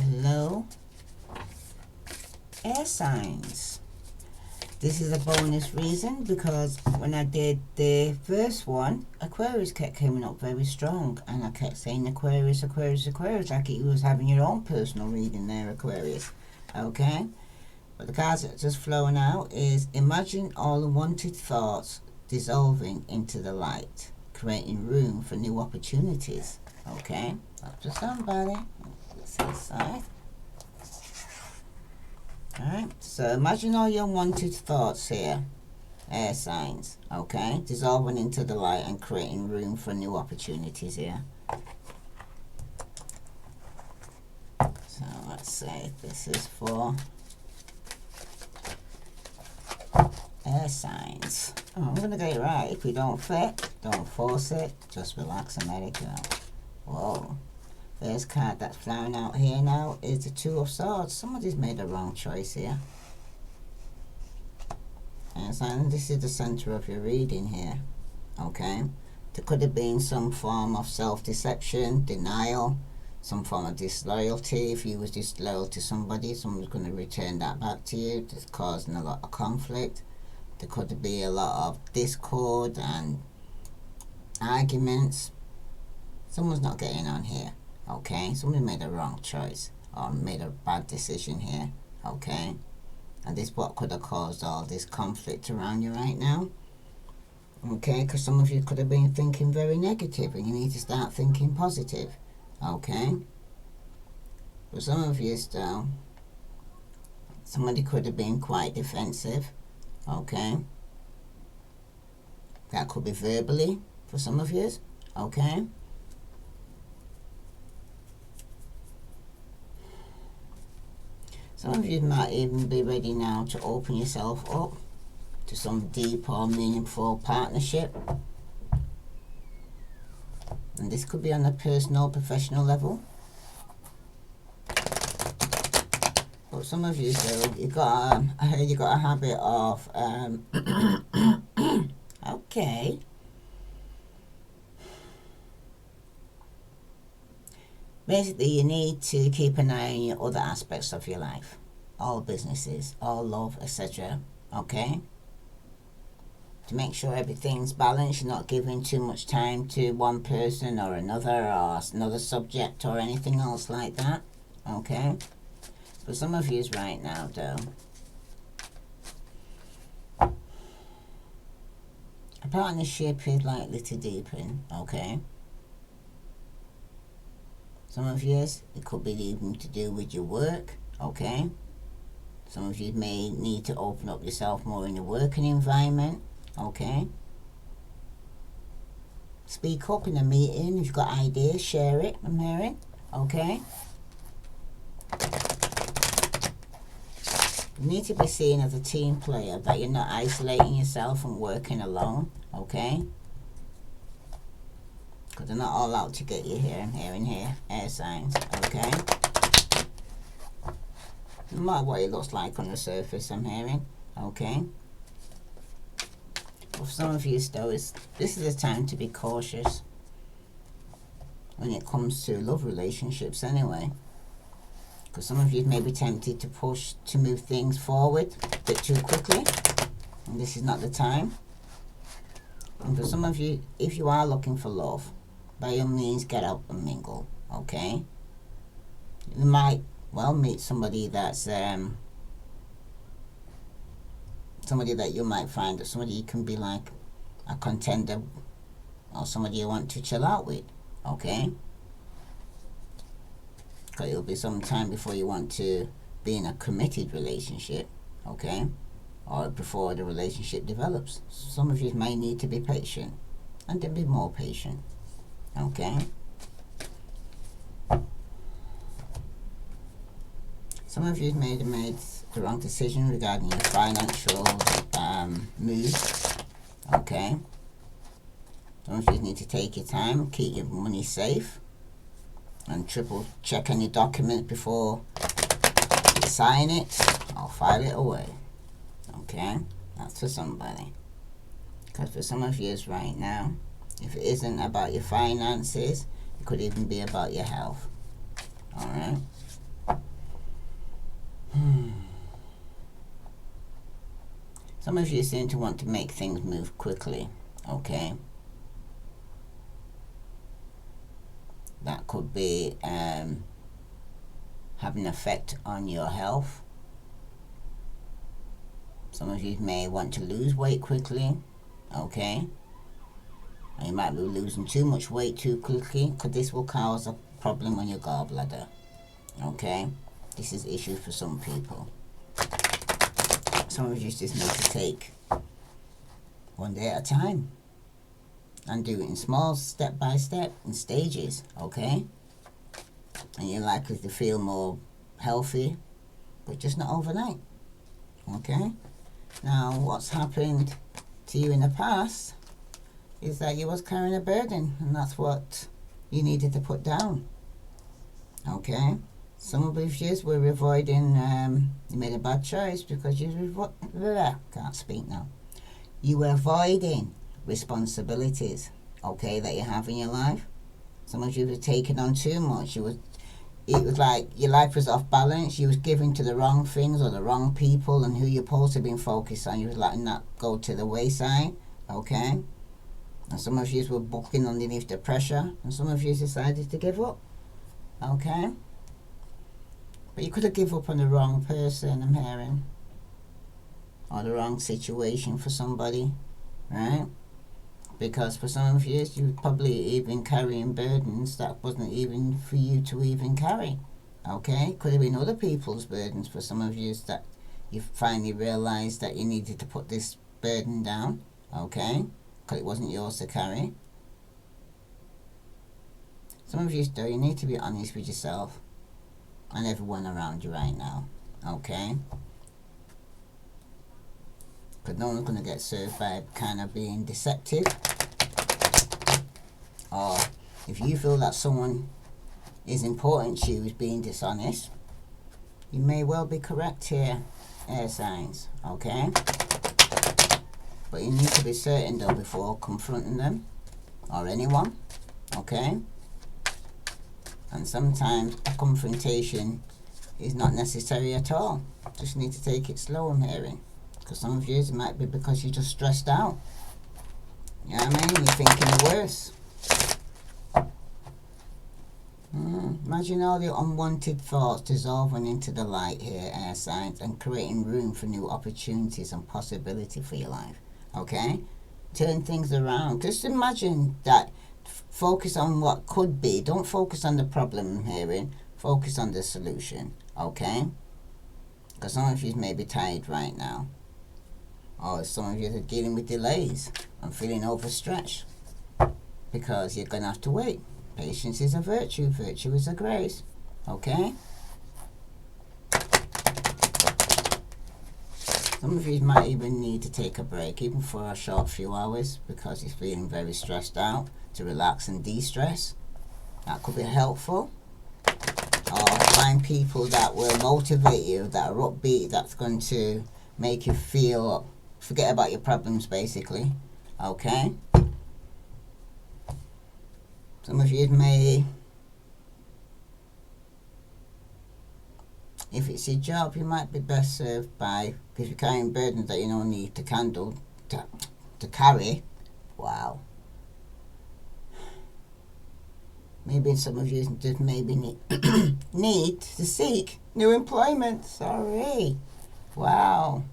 Hello, air signs. This is a bonus reason because when I did the first one, Aquarius kept coming up very strong, and I kept saying Aquarius, Aquarius, Aquarius, like you was having your own personal reading there, Aquarius. Okay? But the cards that just flowing out is imagine all unwanted thoughts dissolving into the light, creating room for new opportunities. Okay? Up to somebody. Let's see this side. Alright, so imagine all your unwanted thoughts here, air signs, okay, dissolving into the light and creating room for new opportunities here. So let's say this is for air signs. Oh, I'm going to get it right. If we don't fit, don't force it, just relax and let it go. Whoa. First card that's flying out here now is the Two of Swords. Somebody's made a wrong choice here. And this is the center of your reading here. Okay? There could have been some form of self-deception, denial, some form of disloyalty. If you was disloyal to somebody, someone's going to return that back to you. It's causing a lot of conflict. There could be a lot of discord and arguments. Someone's not getting on here. Okay, somebody made a wrong choice or made a bad decision here. Okay, and this what could have caused all this conflict around you right now. Okay, because some of you could have been thinking very negative and you need to start thinking positive. Okay, for some of you still, somebody could have been quite defensive. Okay, that could be verbally for some of you. Okay. Some of you might even be ready now to open yourself up to some deep or meaningful partnership. And this could be on a personal, professional level. But some of you, so you got, I heard you got a habit of, okay. Basically, you need to keep an eye on your other aspects of your life. All businesses, all love, etc. Okay? To make sure everything's balanced, you're not giving too much time to one person or another subject or anything else like that. Okay? For some of you right now, though, a partnership is likely to deepen. Okay? Some of you, it could be even to do with your work, okay? Some of you may need to open up yourself more in your working environment, okay? Speak up in a meeting. If you've got ideas, share it, I'm hearing, okay? You need to be seen as a team player, that you're not isolating yourself and working alone, okay? Because they're not all out to get you here and here and here, air signs, okay? No matter what it looks like on the surface, I'm hearing, okay? But for some of you still, this is a time to be cautious when it comes to love relationships anyway. Because some of you may be tempted to move things forward a bit too quickly, and this is not the time. And for some of you, if you are looking for love, by all means get out and mingle, okay? You might, well, meet somebody that's, somebody that you might find, that somebody you can be like a contender, or somebody you want to chill out with, okay? Because it'll be some time before you want to be in a committed relationship, okay? Or before the relationship develops. Some of you may need to be patient, and then be more patient. Okay. Some of you may have made the wrong decision regarding your financial moves. Okay. Some of you need to take your time, keep your money safe, and triple check any document before you sign it or file it away. Okay. That's for somebody. Because for some of you right now, if it isn't about your finances, it could even be about your health. Alright? Some of you seem to want to make things move quickly, okay? That could be have an effect on your health. Some of you may want to lose weight quickly, okay? And you might be losing too much weight too quickly, because this will cause a problem on your gallbladder, okay? This is issue for some people. Some of you just need to take one day at a time and do it in small, step by step, in stages, okay? And you're likely to feel more healthy, but just not overnight, okay? Now, what's happened to you in the past is that you was carrying a burden, and that's what you needed to put down, okay? Some of you were avoiding, you made a bad choice because you can't speak now. You were avoiding responsibilities, okay, that you have in your life. Some of you were taking on too much. It was like your life was off balance. You was giving to the wrong things or the wrong people, and who you're supposed to be focused on, you was letting that go to the wayside, okay? And some of you were buckling underneath the pressure, and some of you decided to give up, okay? But you could have given up on the wrong person, I'm hearing, or the wrong situation for somebody, right? Because for some of you, you're probably even carrying burdens that wasn't even for you to even carry, okay? Could have been other people's burdens for some of you that you finally realised that you needed to put this burden down, okay? Because it wasn't yours to carry. Some of you, though, you need to be honest with yourself and everyone around you right now, okay? Because no one's going to get served by kind of being deceptive. Or if you feel that someone is important to you is being dishonest, you may well be correct here, air signs, okay? But you need to be certain though before confronting them or anyone, okay? And sometimes a confrontation is not necessary at all. Just need to take it slow, I'm hearing. Because some of you, it might be because you're just stressed out. You know what I mean? You're thinking the worst. Imagine all your unwanted thoughts dissolving into the light here, air signs, and creating room for new opportunities and possibility for your life. Okay? Turn things around. Just imagine that. Focus on what could be. Don't focus on the problem I'm hearing. Focus on the solution. Okay? Because some of you may be tired right now. Or some of you are dealing with delays and feeling overstretched. Because you're going to have to wait. Patience is a virtue. Virtue is a grace. Okay? Some of you might even need to take a break, even for a short few hours, because you're feeling very stressed out, to relax and de-stress. That could be helpful. Or find people that will motivate you, that are upbeat, that's going to make you feel, forget about your problems basically. Okay? Some of you may, if it's your job, you might be best served by, because you're carrying burdens that you don't need to carry. Wow. Maybe some of you just maybe need to seek new employment. Sorry. Wow.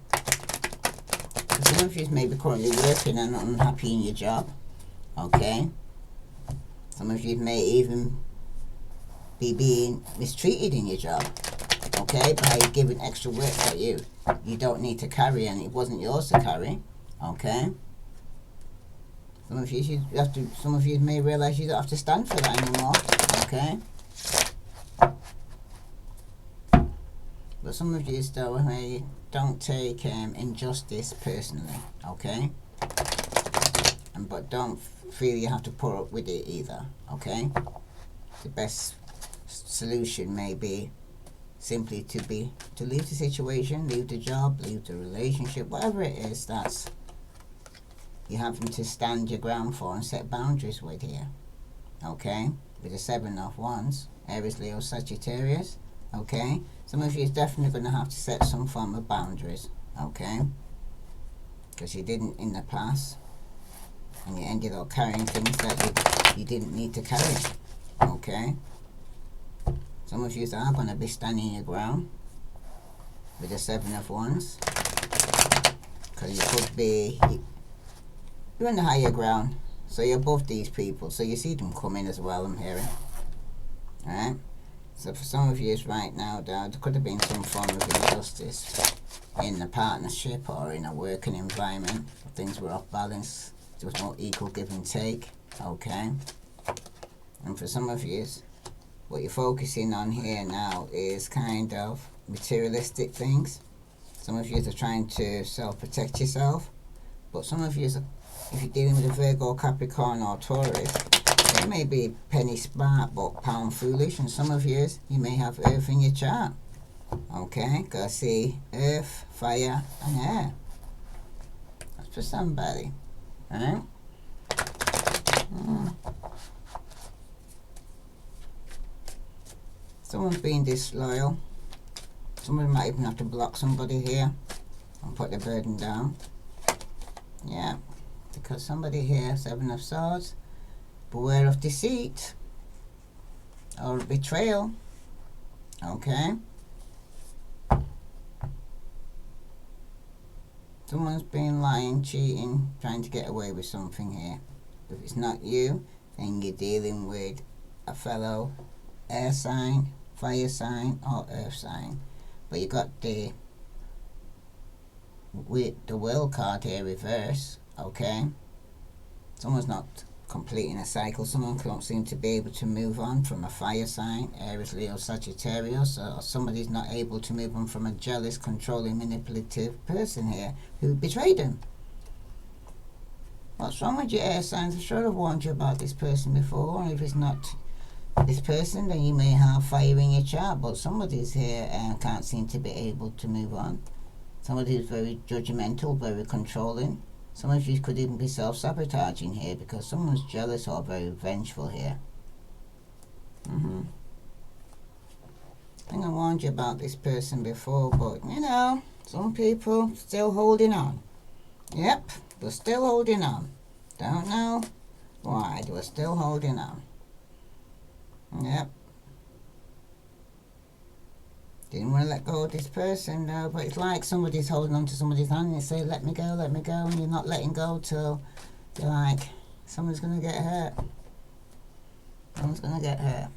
Some of you may be currently working and unhappy in your job. Okay. Some of you may even be being mistreated in your job. Okay, by giving extra work that you don't need to carry and it wasn't yours to carry. Okay. Some of you some of you may realize you don't have to stand for that anymore. Okay. But some of you still may don't take injustice personally. Okay. But don't feel you have to put up with it either. Okay. The best solution may be simply to leave the situation, leave the job, leave the relationship, whatever it is that's you're having to stand your ground for and set boundaries with here. Okay? With the 7 of Wands, Aries, Leo, Sagittarius. Okay? Some of you is definitely going to have to set some form of boundaries. Okay? Because you didn't in the past. And you ended up carrying things that you didn't need to carry. Okay? Some of you are going to be standing your ground with the Seven of Wands. Because you could be... You're on the higher ground. So you're above these people. So you see them coming as well, I'm hearing. Alright? So for some of you right now, there could have been some form of injustice in the partnership or in a working environment. Things were off balance. There was no equal give and take. Okay? And for some of you, what you're focusing on here now is kind of materialistic things. Some of you are trying to self-protect yourself. But some of you, if you're dealing with a Virgo, Capricorn or Taurus, they may be penny smart but pound foolish. And some of you may have earth in your chart. Okay? Because see, earth, fire and air. That's for somebody. Alright? Someone's being disloyal. Someone might even have to block somebody here and put the burden down. Yeah, because somebody here, Seven of Swords, beware of deceit or betrayal. Okay? Someone's been lying, cheating, trying to get away with something here. If it's not you, then you're dealing with a fellow air sign, fire sign, or earth sign. But you got the World card here reverse. Okay, someone's not completing a cycle. Someone can't seem to be able to move on from a fire sign, Aries, Leo, Sagittarius, or somebody's not able to move on from a jealous, controlling, manipulative person here who betrayed them. What's wrong with your air signs? I should have warned you about this person before. If it's not this person, then you may have fire in your chart, but somebody's here and can't seem to be able to move on. Somebody who's very judgmental, very controlling. Some of you could even be self-sabotaging here because someone's jealous or very vengeful here. I think I warned you about this person before, but you know, some people still holding on. Yep, we're still holding on. Don't know why, we're still holding on. Yep. Didn't want to let go of this person though, but it's like somebody's holding on to somebody's hand and they say, let me go, and you're not letting go till you're like, someone's going to get hurt. Someone's going to get hurt.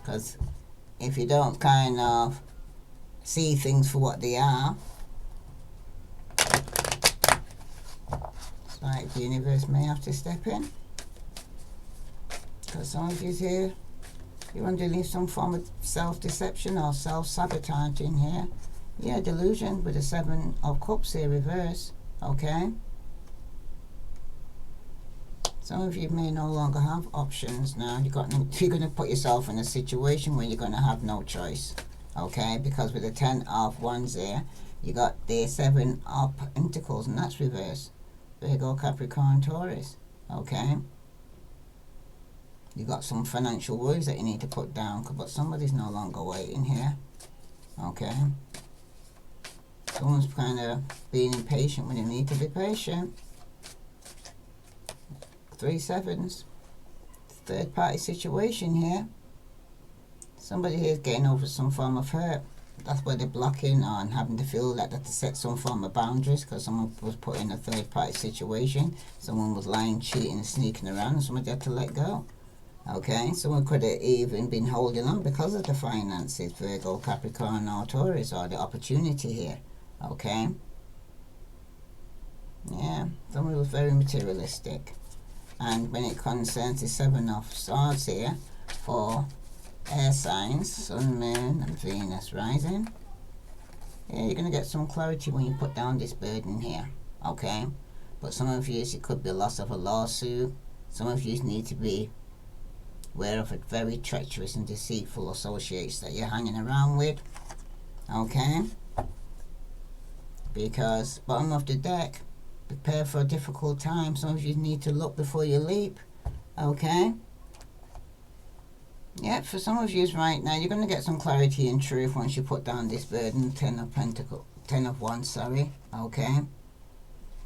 Because if you don't kind of see things for what they are, it's like the universe may have to step in. Because some of you here, you're underneath some form of self-deception or self-sabotaging here. Yeah, delusion with the Seven of Cups here reverse. Okay? Some of you may no longer have options now. You're going to put yourself in a situation where you're going to have no choice. Okay? Because with the 10 of Wands there, you got the 7 of Pentacles and that's reverse. Virgo, Capricorn, Taurus. Okay? You got some financial worries that you need to put down, but somebody's no longer waiting here. Okay? Someone's kind of being impatient when you need to be patient. 3 sevens. Third party situation here. Somebody here is getting over some form of hurt. That's where they're blocking on having to feel that they have to set some form of boundaries because someone was put in a third party situation. Someone was lying, cheating, sneaking around, and somebody had to let go. Okay, someone could have even been holding on because of the finances, Virgo, Capricorn, or Taurus, or the opportunity here. Okay? Yeah, someone was very materialistic. And when it concerns the 7 of Swords here, for air signs, Sun, Moon, and Venus rising, yeah, you're going to get some clarity when you put down this burden here. Okay? But some of you, it could be loss of a lawsuit. Some of you need to be aware of very treacherous and deceitful associates that you're hanging around with. Okay? Because bottom of the deck, prepare for a difficult time. Some of you need to look before you leap. Okay? Yeah, for some of you right now, you're going to get some clarity and truth once you put down this burden, 10 of Pentacle, 10 of Wands, sorry, okay?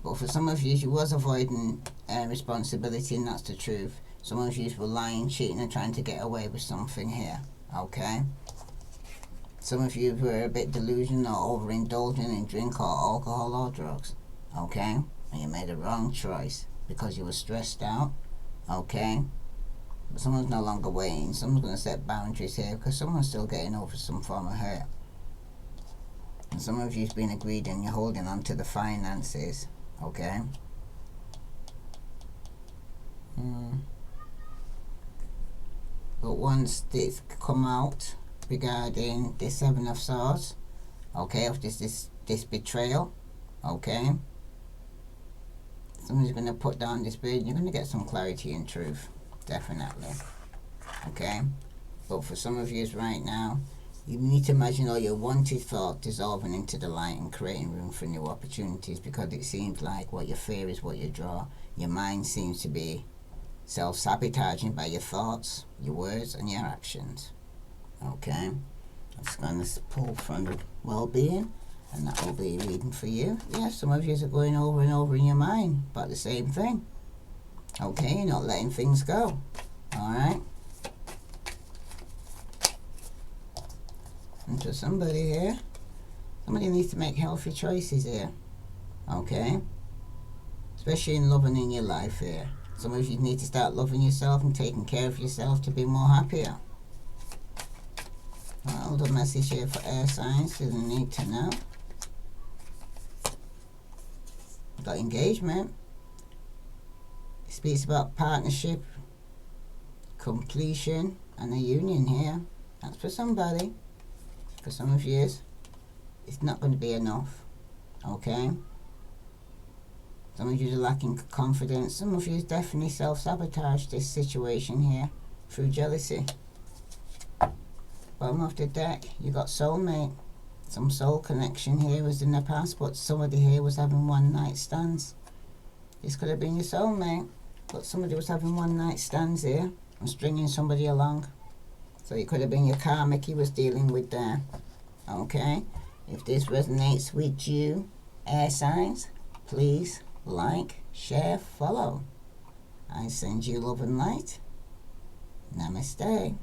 But for some of you was avoiding responsibility, and that's the truth. Some of you were lying, cheating, and trying to get away with something here, okay? Some of you were a bit delusional or overindulging in drink or alcohol or drugs, okay? And you made a wrong choice because you were stressed out, okay? But someone's no longer waiting. Someone's going to set boundaries here because someone's still getting over some form of hurt. And some of you've been agreed and you're holding on to the finances, okay? But once this come out regarding the Seven of Swords, okay, of this betrayal, okay, someone's going to put down this burden. You're going to get some clarity and truth, definitely, okay? But for some of you right now, you need to imagine all your wanted thought dissolving into the light and creating room for new opportunities, because it seems like what you fear is what you draw. Your mind seems to be self-sabotaging by your thoughts, your words, and your actions. Okay? I'm just going to pull from the well-being, and that will be a reading for you. Yeah, some of you are going over and over in your mind about the same thing. Okay, you're not letting things go. Alright? And to somebody here, somebody needs to make healthy choices here. Okay? Especially in loving in your life here. Some of you need to start loving yourself and taking care of yourself to be more happier. Well, the message here for air signs is you need to know. Got engagement. It speaks about partnership, completion, and a union here. That's for somebody. For some of you, it's not going to be enough. Okay? Some of you are lacking confidence. Some of you definitely self-sabotage this situation here through jealousy. Bottom of the deck, you got soulmate. Some soul connection here was in the past, but somebody here was having one night stands. This could have been your soulmate, but somebody was having one night stands here and stringing somebody along. So it could have been your karmic he was dealing with there. Okay? If this resonates with you, air signs, please like, share, follow. I send you love and light. Namaste.